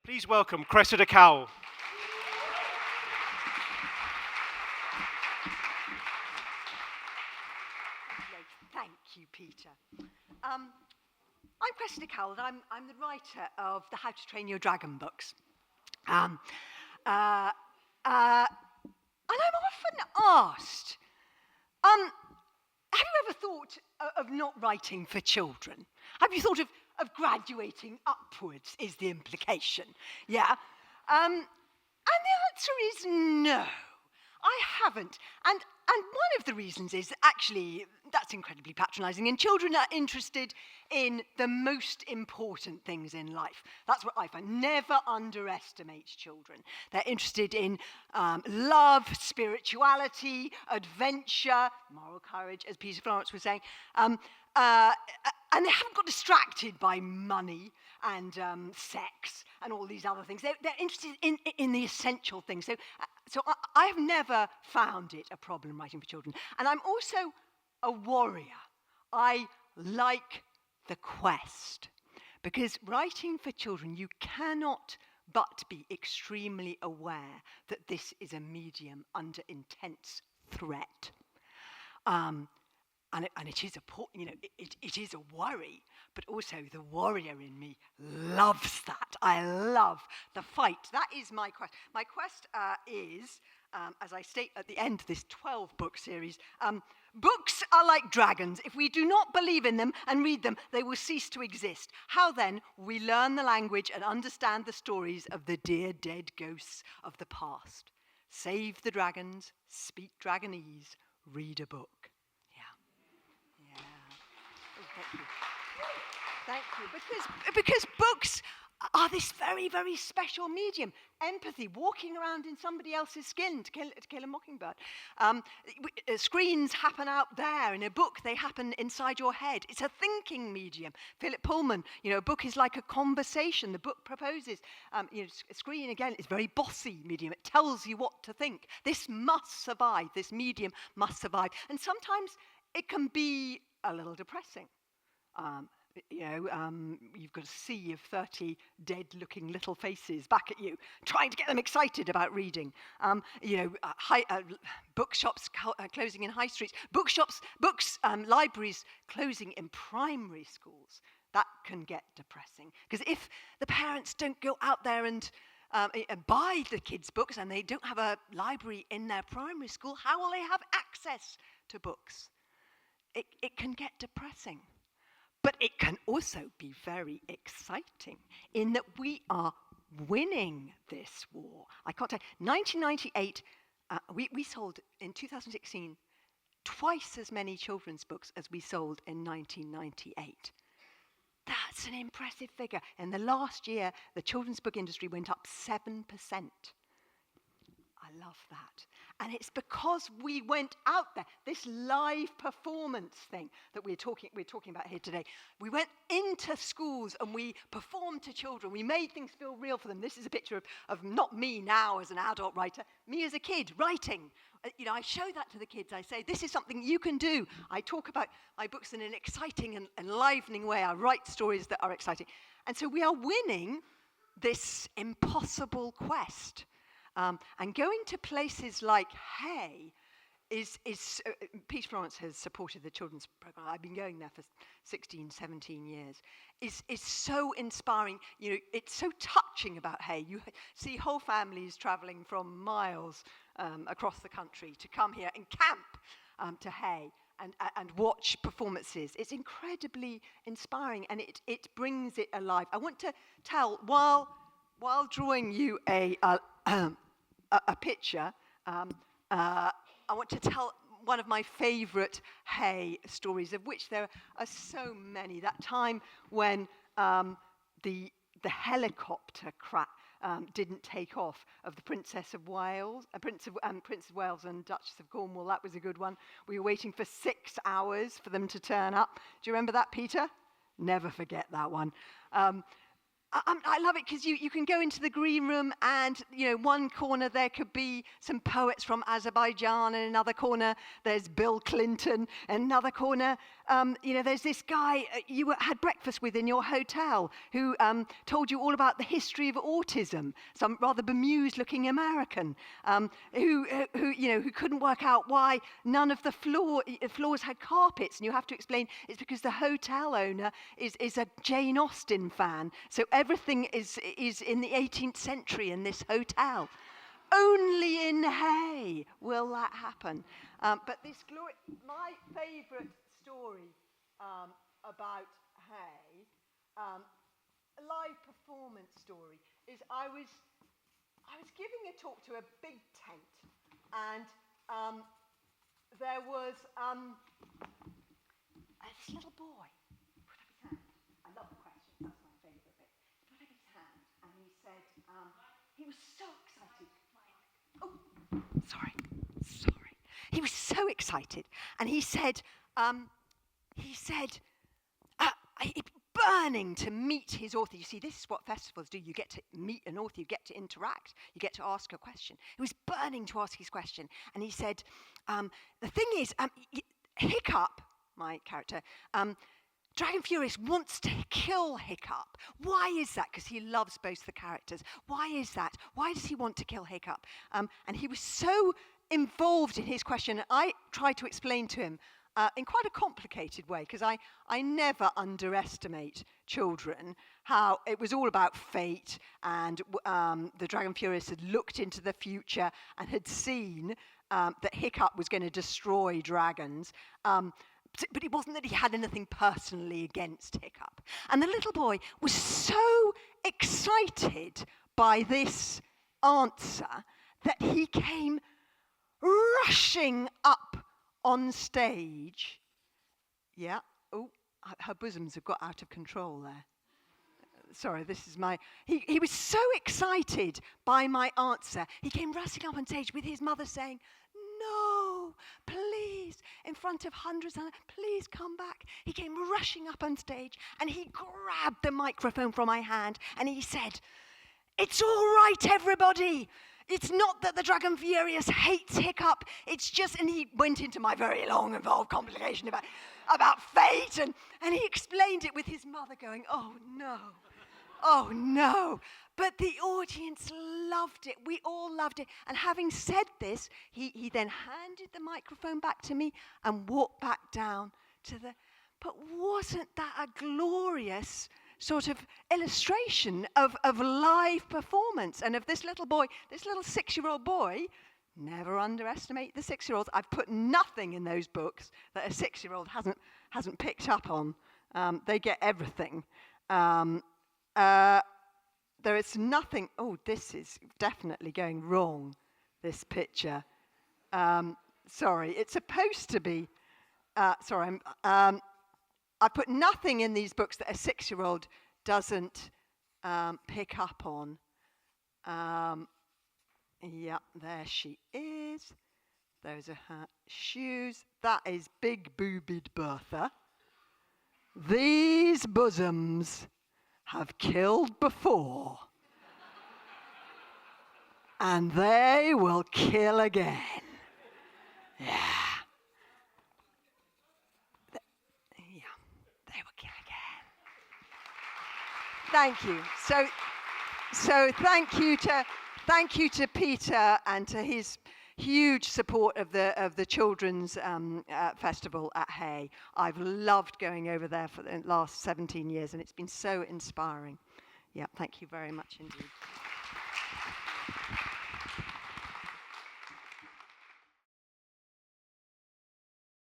Please welcome Cressida Cowell. Thank you, Peter. I'm Cressida Cowell, and I'm the writer of the How to Train Your Dragon books. And I'm often asked, have you ever thought of not writing for children? Have you thought of graduating upwards, is the implication? Yeah? And the answer is no. I haven't. And one of the reasons is actually that's incredibly patronising, and children are interested in the most important things in life. That's what I find. Never underestimate children. They're interested in love, spirituality, adventure, moral courage, as Peter Florence was saying. And they haven't got distracted by money and sex and all these other things. They're interested in the essential things. So I have never found it a problem writing for children. And I'm also a warrior. I like the quest. Because writing for children, you cannot but be extremely aware that this is a medium under intense threat. And it is it is a worry, but also the warrior in me loves that. I love the fight. That is my quest. My quest is, as I state at the end of this 12-book series, books are like dragons. If we do not believe in them and read them, they will cease to exist. How then will we learn the language and understand the stories of the dear dead ghosts of the past? Save the dragons, speak dragonese, read a book. Thank you. Because books are this very, very special medium. Empathy, walking around in somebody else's skin to kill a mockingbird. Screens happen out there. In a book, they happen inside your head. It's a thinking medium. Philip Pullman, a book is like a conversation. The book proposes. A screen, again, is a very bossy medium. It tells you what to think. This must survive. This medium must survive. And sometimes it can be a little depressing. You've got a sea of 30 dead-looking little faces back at you, trying to get them excited about reading. Bookshops closing in high streets, libraries closing in primary schools. That can get depressing. Because if the parents don't go out there and buy the kids' books and they don't have a library in their primary school, how will they have access to books? It can get depressing. But it can also be very exciting in that we are winning this war. I can't tell you, 1998, we sold in 2016 twice as many children's books as we sold in 1998. That's an impressive figure. In the last year, the children's book industry went up 7%. I love that. And it's because we went out there, this live performance thing that we're talking about here today. We went into schools and we performed to children. We made things feel real for them. This is a picture of not me now as an adult writer, me as a kid writing. I show that to the kids. I say, this is something you can do. I talk about my books in an exciting and enlivening way. I write stories that are exciting. And so we are winning this impossible quest. And going to places like Hay is Peter Florence has supported the children's program. I've been going there for 16, 17 years. Is so inspiring. It's so touching about Hay. You see whole families travelling from miles across the country to come here and camp to Hay and watch performances. It's incredibly inspiring, and it brings it alive. I want to tell while drawing you a picture, I want to tell one of my favourite Hay stories, of which there are so many. That time when the helicopter didn't take off of the Princess of Wales, Prince of Wales and Duchess of Cornwall. That was a good one. We were waiting for 6 hours for them to turn up. Do you remember that, Peter? Never forget that one. I love it because you can go into the green room and, one corner there could be some poets from Azerbaijan, and another corner there's Bill Clinton, and another corner, there's this guy you had breakfast with in your hotel who told you all about the history of autism, some rather bemused-looking American who couldn't work out why none of the floors had carpets, and you have to explain it's because the hotel owner is a Jane Austen fan, so everything is in the 18th century in this hotel. Only in Hay will that happen. But my favourite story about Hay, a live performance story, is I was giving a talk to a big tent, and there was this little boy. I love the question, that's my favourite bit. He put up his hand and he said, he was so excited. Oh, sorry. He was so excited, and he said, burning to meet his author. You see, this is what festivals do. You get to meet an author, you get to interact, you get to ask a question. He was burning to ask his question, and he said, the thing is, Hiccup, my character, Dragon Furious wants to kill Hiccup. Why is that? Because he loves both the characters. Why is that? Why does he want to kill Hiccup? And he was so involved in his question. I tried to explain to him in quite a complicated way, because I never underestimate children, how it was all about fate, and the Dragon Furious had looked into the future and had seen that Hiccup was going to destroy dragons. But it wasn't that he had anything personally against Hiccup. And the little boy was so excited by this answer that he came rushing up on stage. Yeah, oh, her bosoms have got out of control there. Sorry, this is he was so excited by my answer, he came rushing up on stage with his mother saying, "No, please," in front of hundreds, "please come back." He came rushing up on stage and he grabbed the microphone from my hand and he said, "It's all right, everybody. It's not that the Dragon Furious hates Hiccup. It's just," and he went into my very long, involved complication about fate, and he explained it with his mother going, "Oh no." But the audience loved it. We all loved it. And having said this, he then handed the microphone back to me and walked back down to but wasn't that a glorious sort of illustration of live performance, and of this little boy, this little 6-year-old boy? Never underestimate the 6-year-olds. I've put nothing in those books that a 6-year-old hasn't picked up on. They get everything. There is nothing. Oh, this is definitely going wrong, this picture. Sorry, it's supposed to be. I put nothing in these books that a 6-year-old doesn't pick up on. Yeah, there she is. Those are her shoes. That is big-boobied Bertha. These bosoms have killed before, and they will kill again. Yeah. They will kill again. Thank you. So thank you to Peter and to his huge support of the children's festival at Hay. I've loved going over there for the last 17 years, and it's been so inspiring. Yeah, thank you very much indeed.